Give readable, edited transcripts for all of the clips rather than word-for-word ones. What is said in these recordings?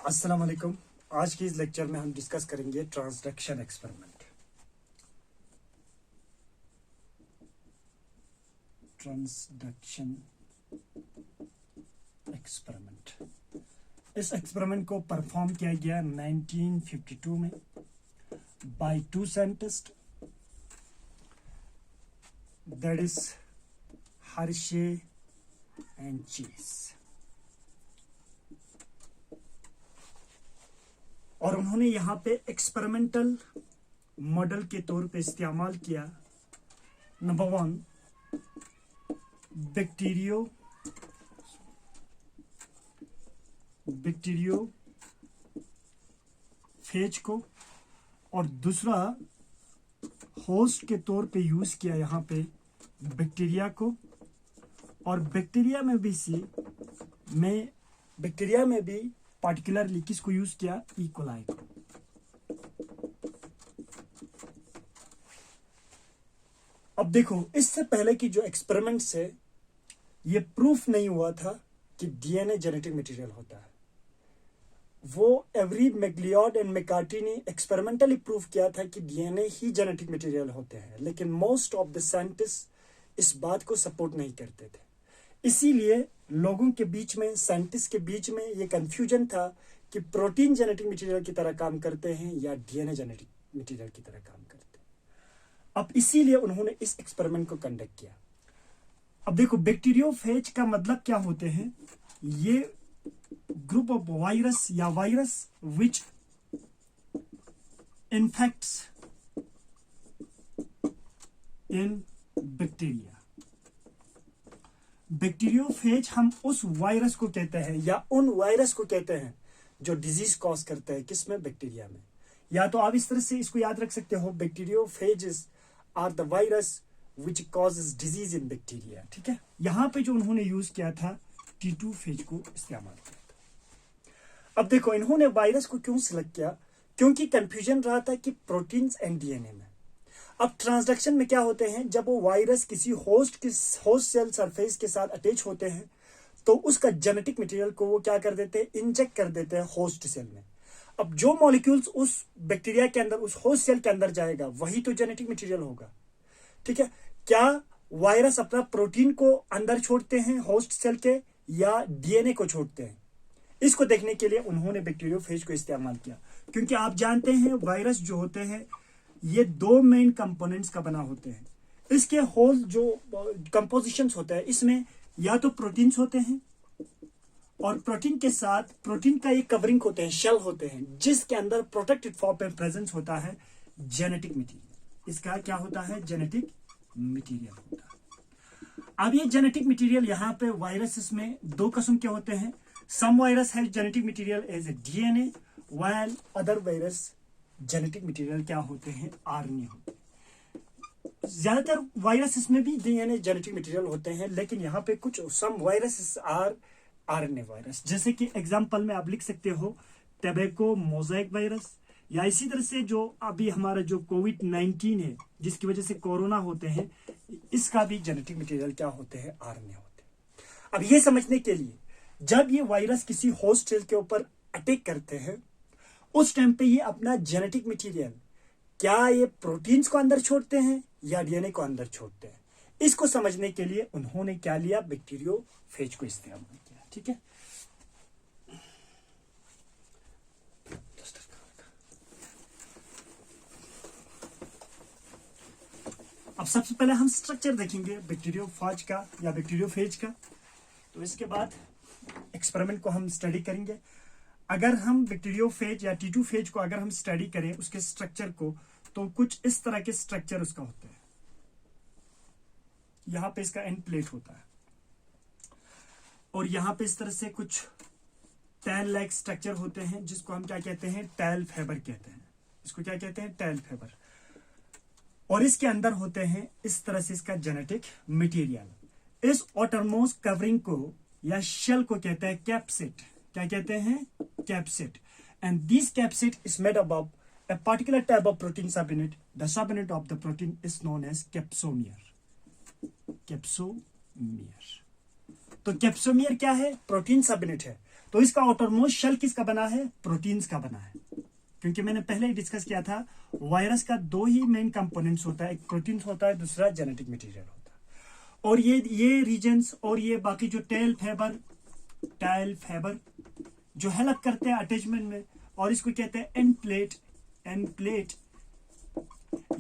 अस्सलाम वालेकुम। आज की इस लेक्चर में हम डिस्कस करेंगे ट्रांसडक्शन एक्सपेरिमेंट। ट्रांसडक्शन एक्सपेरिमेंट, इस एक्सपेरिमेंट को परफॉर्म किया गया 1952 में by two scientist, that is Hershey and Chase. और उन्होंने यहाँ पे एक्सपेरिमेंटल मॉडल के तौर पे इस्तेमाल किया नंबर 1 बैक्टीरियोफेज को, और दूसरा होस्ट के तौर पे यूज किया यहाँ पे बैक्टीरिया को। और बैक्टीरिया में भी पार्टिकुलरली किसको यूज किया? इकोलाई को। अब देखो, इससे पहले की जो एक्सपेरिमेंट से ये प्रूफ नहीं हुआ था कि डीएनए जेनेटिक मटेरियल होता है। वो एवरी मैग्लियोड एंड मैकार्टी ने एक्सपेरिमेंटली प्रूफ किया था कि डीएनए ही जेनेटिक मटेरियल होते हैं, लेकिन मोस्ट ऑफ द साइंटिस्ट इस बात को सपोर्ट नहीं करते थे। इसीलिए लोगों के बीच में, साइंटिस्ट के बीच में ये कंफ्यूजन था कि प्रोटीन जेनेटिक मटेरियल की तरह काम करते हैं या डीएनए जेनेटिक मटेरियल की तरह काम करते हैं। अब इसीलिए उन्होंने इस एक्सपेरिमेंट को कंडक्ट किया। अब देखो, बैक्टीरियोफेज का मतलब क्या होते हैं? ये ग्रुप ऑफ वायरस या virus which infects in bacteria. Bacteriophage हम उस वायरस को कहते हैं या उन वायरस को कहते हैं जो डिजीज कॉज करते हैं। किसमें? बैक्टीरिया में। या तो आप इस तरह से इसको याद रख सकते हो, bacteriophages are the virus which causes disease in bacteria. ठीक है। यहां पे जो उन्होंने यूज किया था T2 फेज को इस्तेमाल किया था। अब देखो, इन्होंने वायरस को क्यों सिलेक्ट किया? क्योंकि कंफ्यूजन रहा था कि प्रोटीन्स एंड डीएनए में। अब ट्रांसडक्शन में क्या होते हैं? जब वो वायरस किसी होस्ट सेल सरफेस के साथ अटैच होते हैं तो उसका जेनेटिक मटेरियल को वो क्या कर देते हैं? इंजेक्ट कर देते हैं होस्ट सेल में। अब जो मॉलिक्यूल्स उस बैक्टीरिया के अंदर, उस होस्ट सेल के अंदर जाएगा, वही तो जेनेटिक मटेरियल होगा। ठीक है। क्या वायरस अपना प्रोटीन को अंदर छोड़ते हैं होस्ट सेल के, या डीएनए को छोड़ते हैं? इसको देखने के लिए उन्होंने बैक्टीरियोफेज को इस्तेमाल किया। क्योंकि आप जानते हैं वायरस जो होते हैं ये दो मेन कंपोनेंट्स का बना होते हैं। इसके होल जो कंपोजिशंस होते हैं, इसमें या तो प्रोटीन्स होते हैं, और प्रोटीन के साथ प्रोटीन का एक कवरिंग होते हैं, शेल होते हैं, जिसके अंदर प्रोटेक्टेड फॉर्म में प्रेजेंस होता है जेनेटिक मटेरियल। इसका क्या होता है? जेनेटिक मटेरियल होता है। अब ये जेनेटिक मटेरियल यहाँ पे वायरसेस में दो किस्म के होते हैं। सम वायरस है genetic material as a DNA, while other virus genetic material क्या होते हैं? आरएनए होते हैं। ज्यादातर वायरसेस में भी डीएनए जेनेटिक मटेरियल होते हैं, लेकिन यहाँ पे कुछ some viruses are RNA virus. जैसे कि एग्जांपल में आप लिख सकते हो टोबैको मोज़ेक वायरस, या इसी तरह से जो अभी हमारा जो कोविड-19 है, जिसकी वजह से कोरोना होते हैं, इसका भी जेनेटिक मटेरियल क्या होते हैं? आरएनए होते हैं। अब ये समझने के लिए, जब ये वायरस किसी होस्ट सेल के ऊपर अटैक करते हैं, उस टाइम पे ये अपना जेनेटिक मटेरियल क्या ये प्रोटीन्स को अंदर छोड़ते हैं या डीएनए को अंदर छोड़ते हैं? इसको समझने के लिए उन्होंने क्या लिया? बैक्टीरियोफेज को इस्तेमाल किया। ठीक है। अब सबसे पहले हम स्ट्रक्चर देखेंगे बैक्टीरियोफेज का या बैक्टीरियोफेज का, तो इसके बाद एक्सपेरिमेंट को हम स्टडी करेंगे। अगर हम बैक्टीरियोफेज या T2 फेज को अगर हम स्टडी करें उसके स्ट्रक्चर को, तो कुछ इस तरह के स्ट्रक्चर उसका होते हैं। यहां पे इसका एंड प्लेट होता है, और यहां पे इस तरह से कुछ टैल लाइक स्ट्रक्चर होते हैं, जिसको हम क्या कहते हैं? टैल फाइबर कहते हैं। इसको क्या कहते हैं? Tail fibre. और इसके अंदर होते हैं इस तरह से इसका जेनेटिक मटेरियल। इस ऑटरमोस्ट कवरिंग को या शेल को कहते हैं कैप्सिड। क्या कहते हैं? Capsid. And this capsid is made up of a particular type of protein subunit. The subunit of the protein is known as capsomere. Capsomere. तो कैप्सोमियर क्या है? प्रोटीन सबयूनिट है। तो तो इसका आउटरमोस्ट शेल किसका बना है? प्रोटीन्स का बना है। क्योंकि मैंने पहले ही डिस्कस किया था, वायरस का दो ही मेन कंपोनेंट्स होता है, एक प्रोटीन्स होता है, दूसरा जेनेटिक मटेरियल होता है। और ये रीजन्स और ये बाकी जो टेल फाइबर जो हेल्प करते हैं अटैचमेंट में, और इसको कहते हैं एंड प्लेट,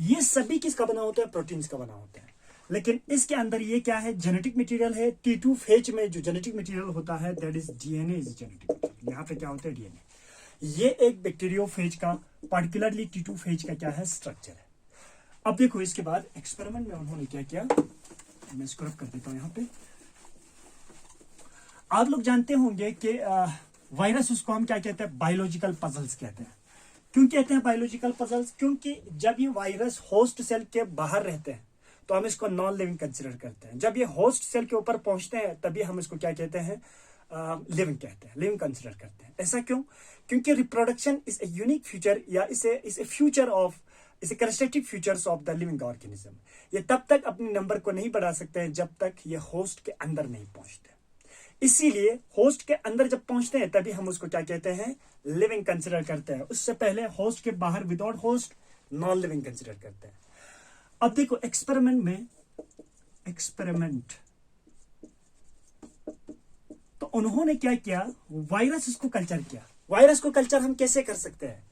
ये सभी किसका बना होता है? प्रोटीन्स का बना होता है। लेकिन इसके अंदर ये क्या है? जेनेटिक मटेरियल है। T2 फेज में जो जेनेटिक मटेरियल होता है, that is DNA is genetic material. यहाँ पे क्या होता है? डीएनए। ये एक बैक्टीरियोफेज का, पार्टिकुलरली T2 फेज का क्या है? स्ट्रक्चर है। अब देखो इसके बाद एक्सपेरिमेंट में उन्होंने क्या किया, मैं स्क्रॉल कर देता हूं। यहाँ पे आप लोग जानते होंगे कि वायरस, उसको हम क्या कहते हैं? बायोलॉजिकल पजल्स कहते हैं। क्यों कहते हैं बायोलॉजिकल पजल्स? क्योंकि जब ये वायरस होस्ट सेल के बाहर रहते हैं तो हम इसको नॉन लिविंग कंसिडर करते हैं। जब ये होस्ट सेल के ऊपर पहुंचते हैं तभी हम इसको क्या कहते हैं? लिविंग कहते हैं, लिविंग कंसिडर करते हैं। ऐसा क्यों? क्योंकि reproduction is a unique future, या is a future of, is a characteristic features of the living organism. ये तब तक अपने नंबर को नहीं बढ़ा सकते हैं जब तक ये होस्ट के अंदर नहीं पहुंचते। इसीलिए होस्ट के अंदर जब पहुंचते हैं तभी हम उसको क्या कहते हैं? लिविंग कंसिडर करते हैं। उससे पहले होस्ट के बाहर, without host, non living consider करते हैं। अब देखो एक्सपेरिमेंट तो उन्होंने क्या किया? वायरस को कल्चर किया। वायरस को कल्चर हम कैसे कर सकते हैं?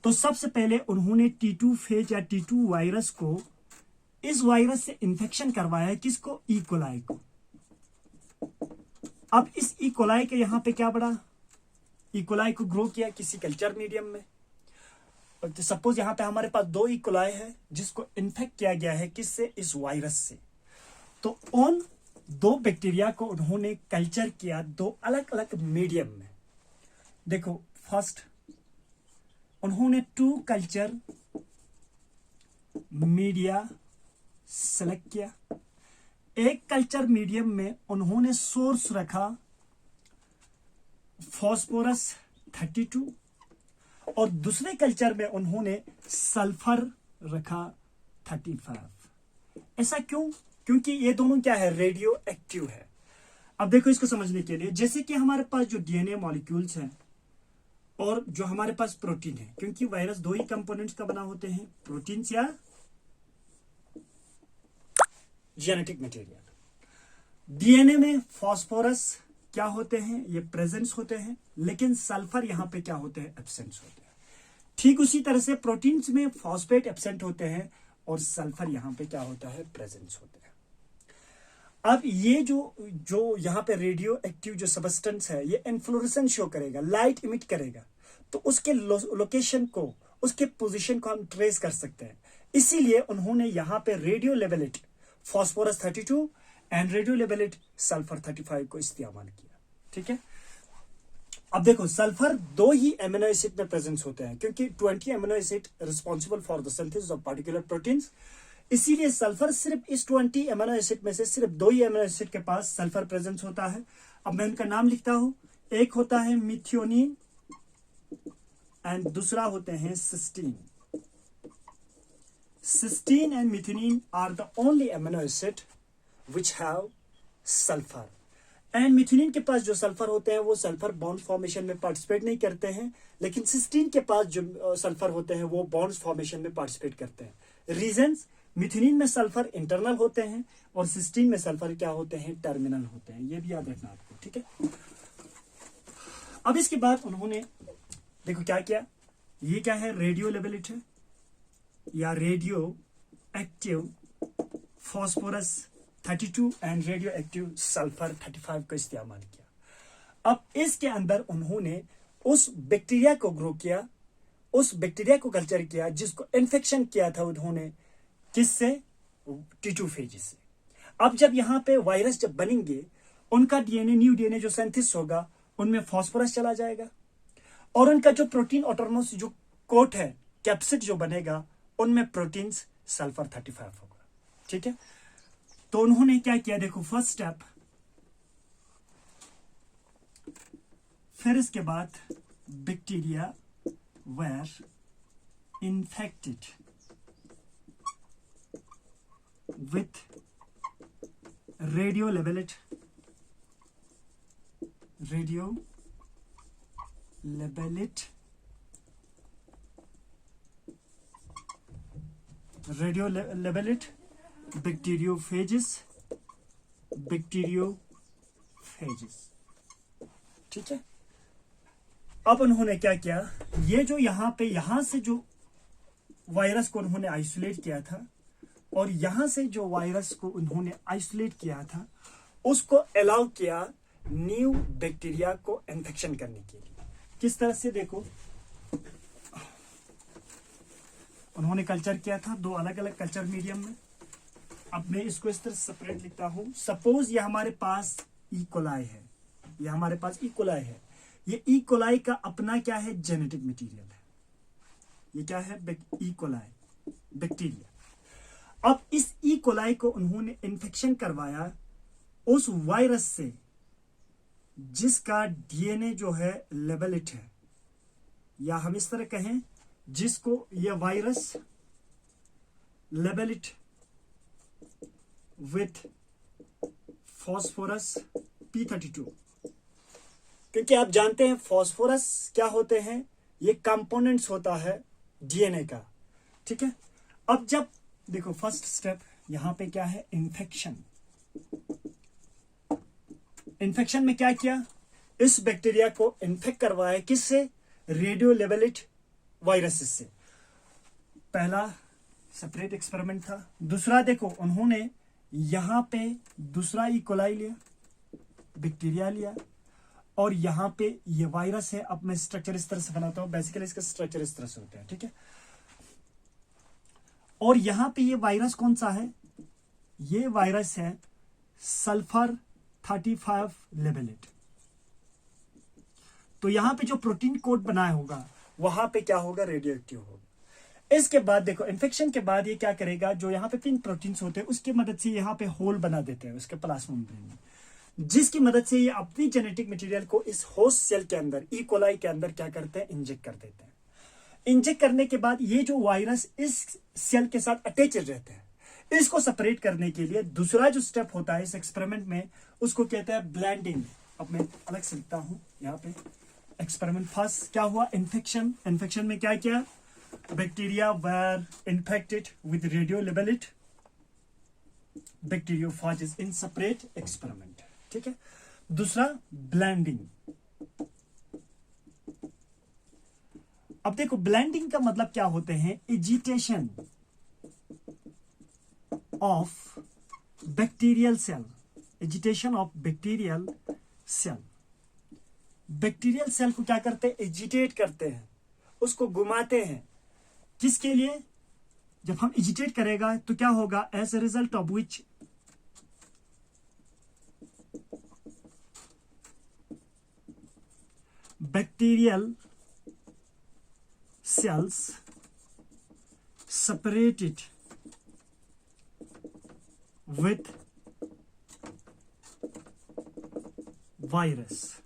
तो सबसे पहले उन्होंने T2 फेज या T2 वायरस को, इस वायरस से इंफेक्शन करवाया। किसको? ई कोलाई को। अब इस ई कोलाई के यहां पे क्या बढ़ा? ई कोलाई को ग्रो किया किसी कल्चर मीडियम में। तो सपोज यहां पे हमारे पास दो ई कोलाई है जिसको इन्फेक्ट किया गया है, किससे? इस वायरस से। तो उन दो बैक्टीरिया को उन्होंने कल्चर किया दो अलग अलग मीडियम में। देखो फर्स्ट उन्होंने 2 कल्चर मीडिया सेलेक्ट किया। एक कल्चर मीडियम में उन्होंने सोर्स रखा फास्फोरस 32, और दूसरे कल्चर में उन्होंने सल्फर रखा 35। ऐसा क्यों? क्योंकि ये दोनों क्या है? रेडियो एक्टिव है। अब देखो इसको समझने के लिए, जैसे कि हमारे पास जो डीएनए मॉलिक्यूल्स हैं और जो हमारे पास प्रोटीन है, क्योंकि वायरस दो ही कंपोनेंट्स का बना होते हैं, प्रोटीन्स या जेनेटिक मटेरियल। डीएनए में फास्फोरस क्या होते हैं? ये प्रेजेंस होते हैं, लेकिन सल्फर यहां पे क्या होते हैं? एब्सेंस होते हैं। ठीक उसी तरह से प्रोटीन्स में फॉस्फेट एब्सेंट होते हैं और सल्फर यहां पे क्या होता है? प्रेजेंस होते हैं। अब ये जो यहां पे रेडियो एक्टिव जो सबस्टेंस है, ये इन्फ्लोरेसेंस शो करेगा, लाइट इमिट करेगा, तो उसके लोकेशन को, उसके पोजीशन को हम ट्रेस कर सकते हैं। इसीलिए उन्होंने यहां पे radio labelled phosphorus 32 and radio labelled sulphur 35 को इस्तेमाल किया। ठीक है। अब देखो सल्फर दो ही एमिनो एसिड में प्रेजेंस होते हैं, क्योंकि 20 amino acid responsible for the synthesis of particular proteins. इसीलिए सल्फर सिर्फ इस 20 एमिनो एसिड में से सिर्फ दो ही एमिनो एसिड के पास सल्फर प्रेजेंस होता है। अब मैं उनका नाम लिखता हूं, एक होता है मिथियोनिन एंड दूसरा होते हैं cysteine. Cysteine and methionine are the only amino acid which have sulphur. And methionine के पास जो सल्फर होते हैं वो सल्फर बॉन्ड फॉर्मेशन में पार्टिसिपेट नहीं करते हैं, लेकिन सिस्टीन के पास जो सल्फर होते हैं वो बॉन्ड्स फॉर्मेशन में पार्टिसिपेट करते हैं। रीजंस, मिथियोनिन में सल्फर इंटरनल होते हैं और सिस्टीन में सल्फर क्या होते हैं? टर्मिनल होते हैं। ये भी याद रखना आपको। ठीक है। अब इसके बाद उन्होंने देखो क्या किया, ये क्या है? रेडियो लेबलेट है या radio active phosphorus 32 and radio active sulphur 35 का इस्तेमाल किया। अब इसके अंदर उन्होंने उस बैक्टीरिया को ग्रो किया, उस बैक्टीरिया को कल्चर किया जिसको इन्फेक्शन किया था उन्होंने, किससे? T2 फेज से। अब जब यहां पे वायरस जब बनेंगे, उनका डीएनए, न्यू डीएनए जो सिंथेसिस होगा, उनमें फास्फोरस चला जाएगा और उनका जो प्रोटीन ऑटोनमस जो कोट है, कैप्सिड जो बनेगा, उनमें प्रोटीन्स सल्फर 35 होगा। ठीक है। तो उन्होंने क्या किया? देखो फर्स्ट स्टेप, फिर इसके बाद bacteria were infected with radio labelled radio labelled bacteriophages, ठीक है। अब उन्होंने क्या किया, ये जो यहां से जो वायरस को उन्होंने आइसोलेट किया था और यहां से जो वायरस को उन्होंने आइसोलेट किया था उसको अलाउ किया न्यू बैक्टीरिया को इन्फेक्शन करने के लिए। किस तरह से, देखो उन्होंने कल्चर किया था दो अलग अलग कल्चर मीडियम में। अब मैं इसको इस तरह सेपरेट लिखता हूं। सपोज ये हमारे पास इकोलाई है, ये हमारे पास इकोलाई है। ये इकोलाई का अपना क्या है, जेनेटिक मटेरियल है। ये क्या है, इकोलाई बैक्टीरिया। अब इस इकोलाई को उन्होंने इन्फेक्शन करवाया उस वायरस से जिसका डीएनए जो है लेबेलिट है, या हम इस तरह कहें जिसको यह वायरस लेबेलिट विथ फॉस्फोरस P32, क्योंकि आप जानते हैं फॉस्फोरस क्या होते हैं, ये कंपोनेंट्स होता है डीएनए का, ठीक है। अब जब देखो फर्स्ट स्टेप यहां पे क्या है, इन्फेक्शन। इन्फेक्शन में क्या किया, इस बैक्टीरिया को इन्फेक्ट करवाया, किससे, रेडियो लेबेलिट वायरस से। पहला सेपरेट एक्सपेरिमेंट था। दूसरा देखो उन्होंने यहां पे दूसरा इकोलाई लिया, बैक्टीरिया लिया, और यहां पे ये वायरस है। अब मैं स्ट्रक्चर इस तरह से बनाता हूं, बेसिकली इसका स्ट्रक्चर इस तरह से होता है, ठीक है। और यहां पे ये वायरस कौन सा है, ये वायरस है सल्फर 35 लेबेलिट। तो यहां पे जो प्रोटीन कोड बनाया होगा वहां पे क्या होगा, रेडियो एक्टिव होगा। इसके बाद देखो इन्फेक्शन के बाद ये क्या करेगा, जो यहाँ पे पिन प्रोटीन्स होते हैं उसकी मदद से यहाँ पे होल बना देते हैं उसके प्लाज्मा मेम्ब्रेन में, जिसकी मदद से ये अपनी जेनेटिक मटेरियल को इस होस्ट सेल के अंदर, ई कोलाई के अंदर क्या करते हैं, इंजेक्ट कर देते हैं। इंजेक्ट करने के बाद ये जो वायरस इस सेल के साथ अटैच रहते हैं, इसको सेपरेट करने के लिए दूसरा जो स्टेप होता है इस एक्सपेरिमेंट में, उसको कहते हैं ब्लेंडिंग। अब मैं अलग से लिखता हूं यहाँ पे। एक्सपेरिमेंट फर्स्ट क्या हुआ, इन्फेक्शन। इन्फेक्शन में क्या किया, bacteria were infected with radio labelled bacteriophages in separate experiment, ठीक है। दूसरा ब्लेंडिंग। अब देखो ब्लेंडिंग का मतलब क्या होते हैं, agitation of bacterial cell, agitation of bacterial cell. Bacterial cell को क्या करते हैं, एजिटेट करते हैं, उसको घुमाते हैं। किसके लिए, जब हम एजिटेट करेगा तो क्या होगा, as a result of which bacterial cells separated with virus.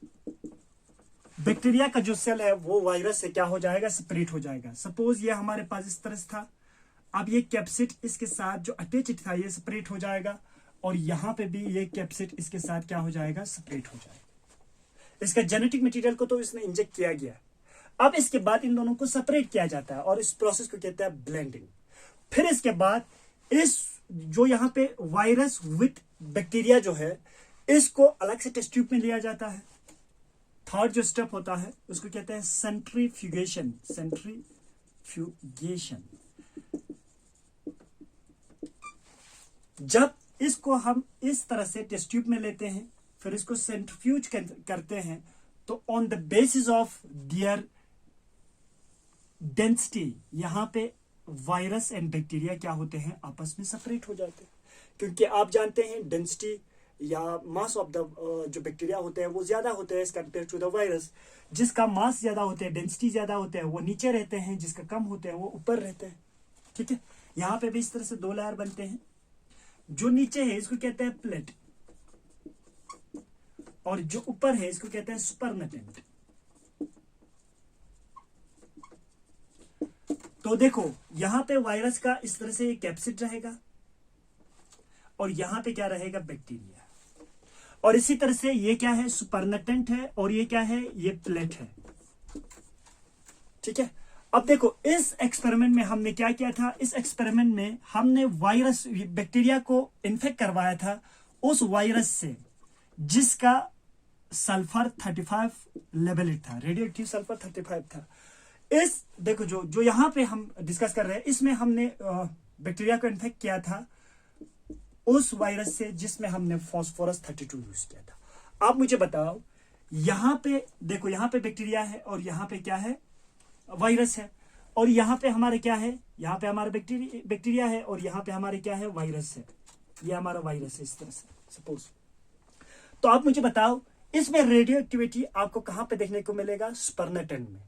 Bacteria का जो सेल है वो वायरस से क्या हो जाएगा, सेपरेट हो जाएगा। सपोज ये हमारे पास इस तरह से था, अब ये कैप्सिड इसके साथ जो अटैच्ड था ये सेपरेट हो जाएगा, और यहां पे भी ये कैप्सिड इसके साथ क्या हो जाएगा, सेपरेट हो जाएगा। इसका जेनेटिक मटेरियल को तो इसने इंजेक्ट किया गया। अब इसके बाद इन दोनों को सेपरेट किया जाता है और इस प्रोसेस को कहते हैं ब्लेंडिंग। फिर इसके बाद इस जो यहाँ पे वायरस विथ बैक्टीरिया जो है, इसको अलग से टेस्ट ट्यूब में लिया जाता है। थर्ड जो स्टेप होता है उसको कहते हैं सेंट्रीफ्यूगेशन। सेंट्रीफ्यूगेशन, जब इसको हम इस तरह से टेस्ट ट्यूब में लेते हैं, फिर इसको सेंट्रीफ्यूज करते हैं, तो on the basis of their density यहां पे वायरस एंड बैक्टीरिया क्या होते हैं, आपस में सेपरेट हो जाते हैं। क्योंकि आप जानते हैं डेंसिटी या मास ऑफ द जो बैक्टीरिया होते हैं वो ज्यादा होते हैं as compare to the virus. जिसका मास ज्यादा होते हैं, डेंसिटी ज्यादा होते हैं, वो नीचे रहते हैं, जिसका कम होते हैं वो ऊपर रहते हैं, ठीक है। यहां पे भी इस तरह से दो लेयर बनते हैं। जो नीचे है इसको कहते हैं प्लेट, और जो ऊपर है इसको कहते हैं सुपरनेटेंट। तो देखो यहां पे वायरस का इस तरह से कैप्सिड रहेगा, और यहां पे क्या रहेगा, बैक्टीरिया। और इसी तरह से ये क्या है, सुपरनेटेंट है, और ये क्या है, ये प्लेट है। ठीक है। अब देखो इस एक्सपेरिमेंट में हमने क्या किया था, इस एक्सपेरिमेंट में हमने वायरस बैक्टीरिया को इन्फेक्ट करवाया था उस वायरस से जिसका सल्फर 35 लेवल था, रेडियो एक्टिव सल्फर 35 था। इस देखो जो जो यहां पे हम डिस्कस कर रहे हैं, इसमें हमने बैक्टीरिया को इन्फेक्ट किया था उस वायरस से जिसमें हमने फास्फोरस 32 यूज किया था। आप मुझे बताओ, यहां पे देखो, यहां पे बैक्टीरिया है और यहां पे क्या है, वायरस है, और यहां पे हमारे क्या है, यहां पे हमारा बैक्टीरिया है और यहां पे हमारे क्या है, वायरस है। ये हमारा वायरस है इस तरह से सपोज। तो आप मुझे बताओ इसमें रेडियो एक्टिविटी आपको कहां पे देखने को मिलेगा, स्पर्नेटन में,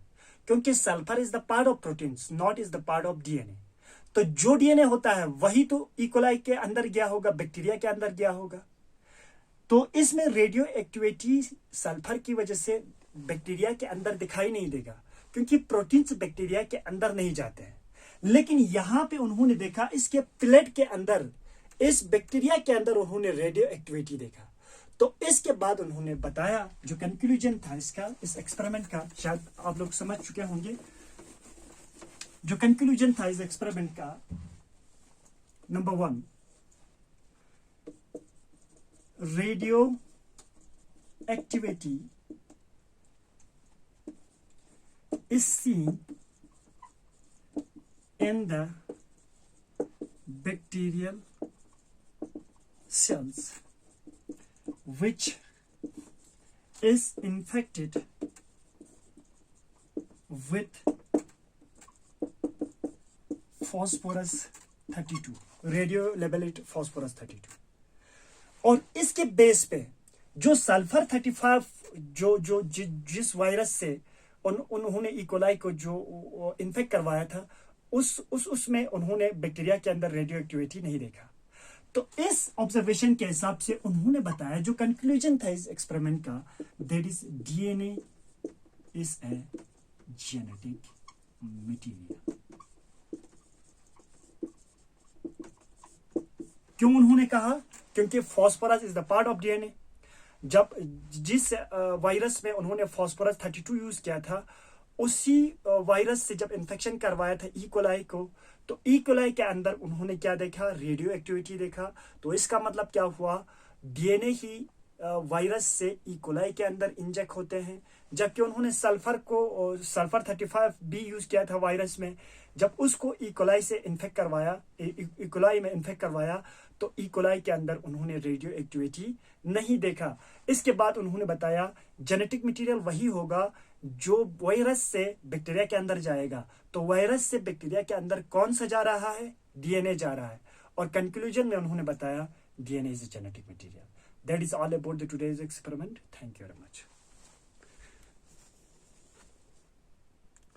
क्योंकि sulphur is the part of proteins, not is the part of DNA. तो जो डीएनए होता है वही तो इकोलाई के अंदर गया होगा, बैक्टीरिया के अंदर गया होगा। तो इसमें रेडियो एक्टिविटी सल्फर की वजह से बैक्टीरिया के अंदर दिखाई नहीं देगा, क्योंकि प्रोटीन्स बैक्टीरिया के अंदर नहीं जाते हैं। लेकिन यहां पे उन्होंने देखा इसके प्लेट के अंदर, इस बैक्टीरिया के अंदर उन्होंने रेडियो एक्टिविटी देखा। तो इसके बाद उन्होंने बताया, जो कंक्लूजन था इसका, इस एक्सपेरिमेंट का, शायद आप लोग समझ चुके होंगे। जो कंक्लूजन था इस एक्सपेरिमेंट का, number 1, radio activity is seen in the bacterial cells which is infected with phosphorus 32, radio labelled phosphorus 32। और इसके बेस पे जो सल्फर 35 जिस वायरस से उन्होंने इकोलाई को जो इन्फेक्ट करवाया था, उसमें उन्होंने बैक्टीरिया के अंदर रेडियो एक्टिविटी नहीं देखा। तो इस ऑब्जर्वेशन के हिसाब से उन्होंने बताया, जो कंक्लूजन था इस एक्सपेरिमेंट का, that is DNA is a genetic material. क्यों उन्होंने कहा, क्योंकि phosphorus is the part of DNA. जब जिस वायरस में उन्होंने फास्फोरस 32 यूज किया था, उसी वायरस से जब इन्फेक्शन करवाया था इकोलाई को, तो इकोलाई के अंदर उन्होंने क्या देखा, रेडियो एक्टिविटी देखा। तो इसका मतलब क्या हुआ, डीएनए ही वायरस से इकोलाई के अंदर इंजेक्ट होते हैं। जबकि उन्होंने सल्फर 35 भी यूज किया था वायरस में, जब उसको इकोलाई से इन्फेक्ट करवाया, इकोलाई में इन्फेक्ट करवाया, तो इकोलाई के अंदर उन्होंने रेडियो एक्टिविटी नहीं देखा। इसके बाद उन्होंने बताया जेनेटिक मटेरियल वही होगा जो वायरस से बैक्टीरिया के अंदर जाएगा। तो वायरस से बैक्टीरिया के अंदर कौन सा जा रहा है, डीएनए जा रहा है। और कंक्लूजन में उन्होंने बताया DNA is a genetic material. That is all about the today's experiment. Thank you very much.